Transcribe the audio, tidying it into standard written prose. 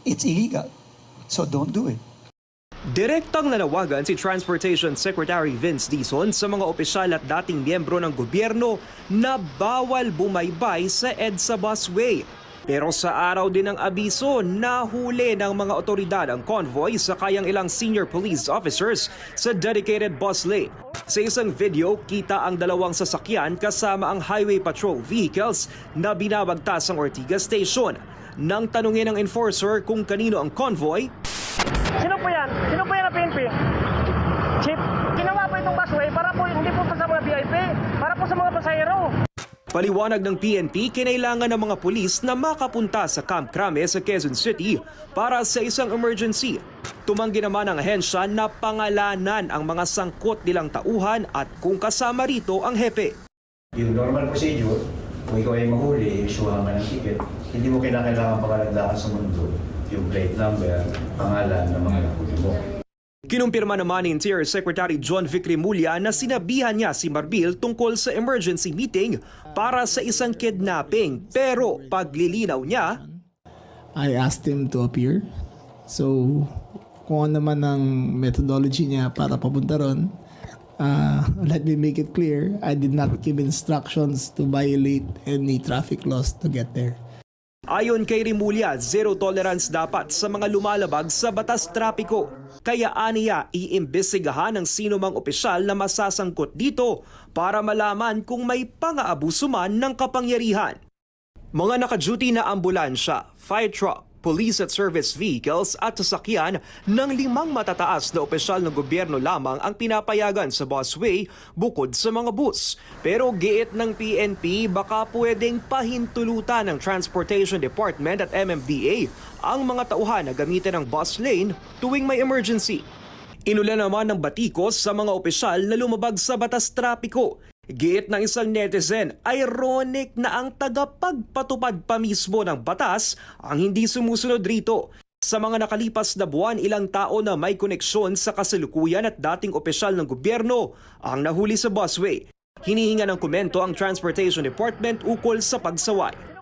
it's illegal. So don't do it. Direktang nanawagan si Transportation Secretary Vince Dizon sa mga opisyal at dating miyembro ng gobyerno na bawal bumaybay sa EDSA busway. Pero sa araw din ng abiso, nahuli ng mga otoridad ang convoy sa kayang ilang senior police officers sa dedicated bus lane. Sa isang video, kita ang dalawang sasakyan kasama ang highway patrol vehicles na binabagtas ang Ortigas Station. Nang tanungin ng enforcer kung kanino ang convoy, Sino po yan? Sino po yan na PNP? Chief, ginawa po itong busway para po hindi po sa mga VIP, para po sa mga pasahero. paliwanag ng PNP, kinailangan ng mga pulis na makapunta sa Camp Crame sa Quezon City para sa isang emergency. Tumanggi naman ang ahensya na pangalanan ang mga sangkot nilang tauhan at kung kasama rito ang hepe. Yung normal procedure, kung ikaw ay mahuli, isuha ka ng ticket, hindi mo kinakailangan pangalaglakan sa mundo yung plate number, pangalan ng mga nahuli mo. Kinumpirma naman ni Interior Secretary John Vic Remulla na sinabihan niya si Marbil tungkol sa emergency meeting para sa isang kidnapping. Pero paglilinaw niya, I asked him to appear. So, kung ano naman ang methodology niya para papunta ron, let me make it clear, I did not give instructions to violate any traffic laws to get there. ayon kay Remulla, zero tolerance dapat sa mga lumalabag sa batas trapiko. Kaya aniya, iimbestigahan ng sino mang opisyal na masasangkot dito para malaman kung may pang-aabuso man ng kapangyarihan. Mga naka-duty na ambulansya, fire truck, police at service vehicles at sasakyan ng 5 matataas na opisyal ng gobyerno lamang ang pinapayagan sa busway bukod sa mga bus. Pero giit ng PNP, baka pwedeng pahintulutan ng Transportation Department at MMDA ang mga tauhan na gamitin ang bus lane tuwing may emergency. Inulan naman ng batikos sa mga opisyal na lumabag sa batas trapiko. Giit ng isang netizen, ironic na ang tagapagpatupad pa mismo ng batas ang hindi sumusunod rito. Sa mga nakalipas na buwan, ilang tao na may koneksyon sa kasalukuyan at dating opisyal ng gobyerno ang nahuli sa busway. Hinihinga ng komento ang Transportation Department ukol sa pagsaway.